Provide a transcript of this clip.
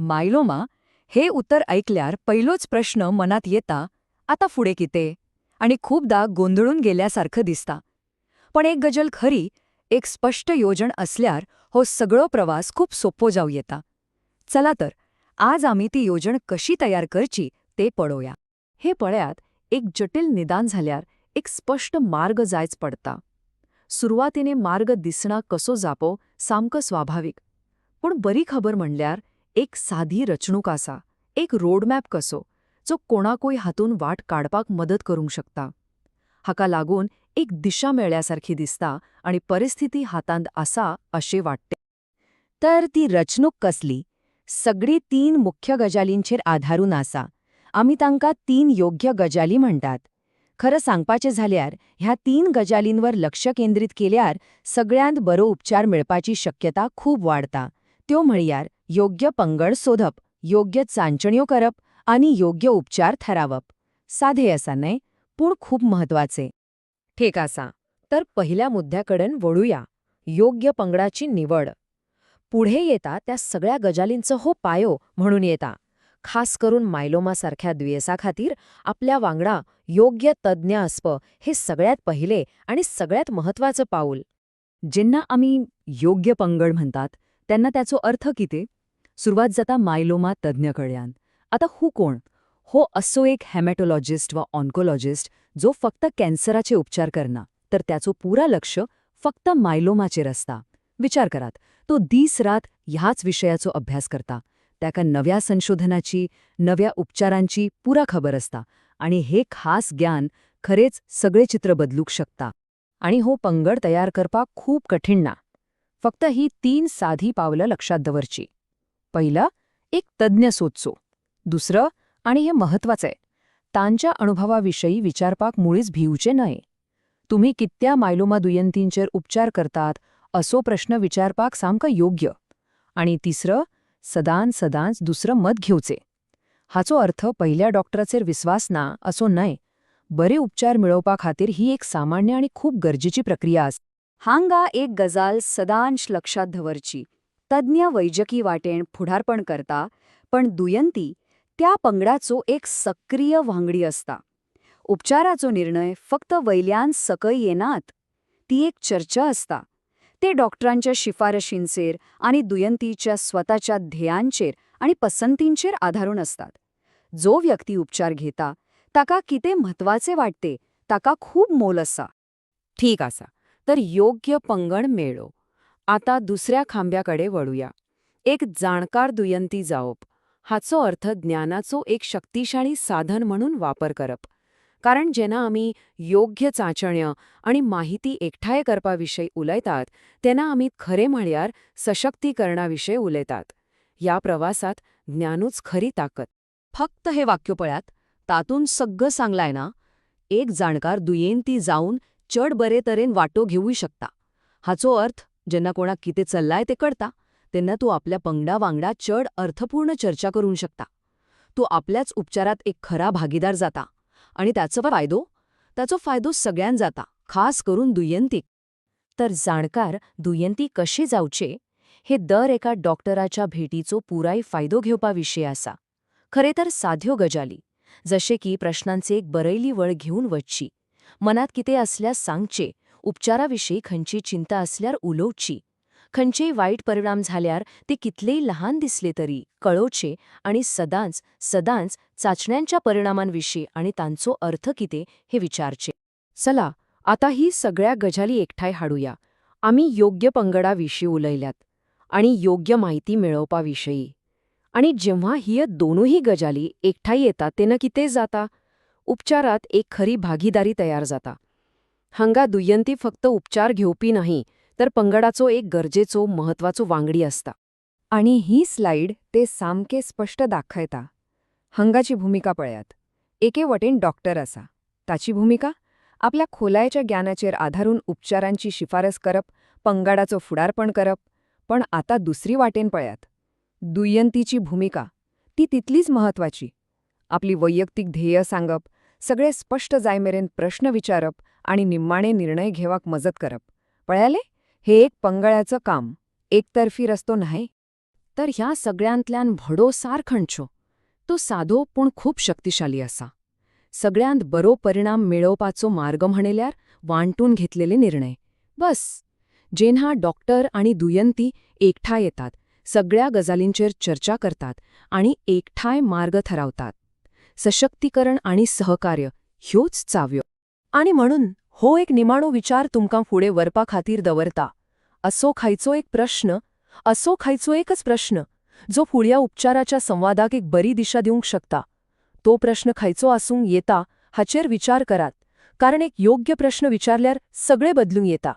Myeloma हे उत्तर ऐकल्यार पहिलोच प्रश्न मनात येता, आता फुडें कितें? आणि खूपदा गोंधळून गेल्यासारखं दिसता. पण एक गजल खरी, एक स्पष्ट योजन असल्यार हो सगळो प्रवास खूप सोपो जाऊ येता. चला तर, आज आम्ही ती योजन कशी तयार करची ते पळोवया. हे पळयात, एक जटिल निदान झाल्यार एक स्पष्ट मार्ग जायच पडटा. सुरवातीने मार्ग दिसणा कसो जापो सामको स्वाभाविक. पण बरी खबर म्हणल्यार एक साधी रचणूक आसा, एक रोडमॅप कसो, जो कोणाकूय हातून वाट काडपाक मदत करूंक शकता. हाका लागून एक दिशा मेळ्यासारखी दिसता आणि परिस्थिती हातांत आसा अशें वाटते. तर ती रचणूक कसली? सगळी 3 मुख्य गजालींचेर आधारून आसा. आमी तांकां 3 योग्य गजाली म्हणटात. खरं सांगपाचें जाल्यार ह्या 3 गजालींवर लक्ष केंद्रीत केल्यार सगळ्यांत बरो उपचार मेळपाची शक्यता खूप वाडता. त्यो म्हळ्यार योग्य पंगड सोदप, योग्य चांचण्यो करप आनी योग्य उपचार थारावप. साधे आसा न्हय, पूण खूप म्हत्वाचे. ठीक आसा, तर पहिल्या मुद्द्याकडेन वळूया, योग्य पंगडाची निवड. पुढे येता त्या सगळ्या गजालींचो हो पायो म्हणून येता. खास करून मायलोमासारख्या दुयेसाखातीर आपल्या वांगडा योग्य तज्ञ असप हे सगळ्यात पहिले आणि सगळ्यात महत्वाचं पाऊल. जेन्ना आमी योग्य पंगड म्हणटात तेन्ना त्याचो अर्थ कितें? सुरवात जाता मायलोमा तज्ञ कडल्यान. आता कोण? हो असो एक हेमॅटोलॉजिस्ट वा ऑन्कोलॉजिस्ट जो फक्त कॅन्सराचे उपचार करना, तर त्याचो पुरा लक्ष फक्त मायलोमाचेर असता. विचार करात, तो दीस रात ह्याच विशयाचो अभ्यास करता. त्याका नव्या संशोधनाची, नव्या उपचारांची पुरा खबर असता आणि हे खास ज्ञान खरेच सगळे चित्र बदलूक शकता. आणि हो पंगड तयार करपाक खूप कठीण ना. फक्त ही 3 साधी पावलं लक्षात दवरची. पहिलं, एक तज्ञ सोदचो. दुसरं, आणि हे महत्वाचंय, तांच्या अनुभवाविषयी विचारपाक मुळीच भिवचे न्हय. तुम्ही कित्या मायलोमा दुयेंतींचेर उपचार करतात असो प्रश्न विचारपाक सामकं योग्य. आणि तिसरं, सदांच दुसरं मत घेवचे. हाचो अर्थ पहिल्या डॉक्टराचेर विश्वास ना असो न्हय. बरे उपचार मिळवपा खातीर ही एक सामान्य आणि खूप गरजेची प्रक्रिया आसा. हांगा एक गजाल सदांच लक्षात दवरची. तज्ञ वैजकी वाटेण फुडारपण करता, पण दुयंती त्या पंगडाचो एक सक्रिय वांगडी असता. उपचाराचो निर्णय फक्त वयल्यान सकय येनात. ती एक चर्चा असता. ते डॉक्टरांच्या शिफारशींचेर आणि दुयंतीच्या स्वताच्या ध्येयांचेर आणि पसंतींचेर आधारून असतात. जो व्यक्ती उपचार घेता ताका कितें म्हत्वाचे वाटते ताका खूप मोल आसा. ठीक आसा, तर योग्य पंगड मेळ्ळो. आता दुसऱ्या खांब्याकडे वळूया. एक जाणकार दुयंती जावप. हाचो अर्थ ज्ञानाचो एक शक्तिशाळी साधन म्हणून वापर करप. कारण जेन्ना आमी योग्य चांचण्यो आणि माहिती एकठांय करपाविशयी उलयतात तेन्ना आमी खरें म्हळ्यार सशक्तीकरणाविशयी उलयतात. ह्या प्रवासात ज्ञानूच खरी ताकद. फक्त हे वाक्य पळयात, तातून सगळं सांगलाय ना. एक जाणकार दुयेंती जावन चड बरे तरेन वाटो घेवूय शकता. हाचो अर्थ जेन्ना कोणाक कितें चल्लाय ते कळटा तेन्ना तूं आपल्या पंगडा वांगडा चड अर्थपूर्ण चर्चा करूंक शकता. तूं आपल्याच उपचारात एक खरा भागीदार जाता आणि ताचो फायदो सगळ्यांक जाता, खास करून दुयेंतीक. तर जाणकार दुयेंती कशे जावचे हे दर एका डॉक्टराच्या भेटीचो पुराय फायदो घेवपाविशयी आसा. खरे तर साध्यो गजाली, जशे की प्रश्नांचे एक बरयली वळ घेऊन वचची, मनात कितें असल्यास सांगचे, उपचाराविशयी खंयची चिंता असल्यार उलोवची, खंयचेय वाईट परिणाम झाल्यार ते कितलेय लहान दिसले तरी कळोवचे आणि सदांच चाचण्यांच्या परिणामांविशयी आणि तांचो अर्थ कितें हे विचारचे. चला, आता ही सगळ्या गजाली एकठांय हाडूया. आमी योग्य पंगडाविशयी उलयल्यात आणि योग्य माहिती मेळवपाविशयी. आणि जेव्हा ही दोनूही गजाली एकठांय येतात तेन्ना कितें जाता? उपचारात एक खरी भागीदारी तयार जाता. हांगा दुयंती फक्त उपचार घेवपी नाही, तर पंगडाचो एक गरजेचो महत्वाचो वांगडी असता. आणि ही स्लाइड ते सामके स्पष्ट दाखयता. हांगाची भूमिका पळयात. एके वटेन डॉक्टर आसा. ताची भूमिका आपल्या खोलायच्या ज्ञानाचेर आधारून उपचारांची शिफारस करप, पंगडाचो फुडारपण करप. पण आता दुसरी वाटेन पळयात. दुय्यंतीची भूमिका ती तितलीच महत्वाची. आपली वैयक्तिक ध्येय सांगप, सगळे स्पष्ट जायमेरेन प्रश्न विचारप आणि निम्माणे निर्णय घेवाक मजत करप. पळयाले, हे एक पंगडाचं काम, एकतर्फी रस्तो न्हय. तर ह्या सगळ्यांतल्यान व्हडो सार खंयचो? तो सादो पूण खूब शक्तिशाली आसा. सगळ्यांत बरो परिणाम मेळोवपाचो मार्ग म्हणल्यार वांटून घेतलेले निर्णय. बस. जेन्हा डॉक्टर आनी दुयंती एकठांय येतात, सगळ्या गजालींचेर चर्चा करतात आनी एकठांय मार्ग थारावतात. सशक्तीकरण आनी सहकार्य ह्योच चाव्यो. आनी म्हणून हो एक निमाणो विचार तुमकां फुडें व्हरपा खातीर दवरता. असो खंयचो एकच प्रश्न जो फुडल्या उपचाराच्या संवादाक एक बरी दिशा दिवंक शकता. तो प्रश्न खंयचो आसूंक येता हाचेर विचार करात, कारण एक योग्य प्रश्न विचारल्यार सगळें बदलूंक येता.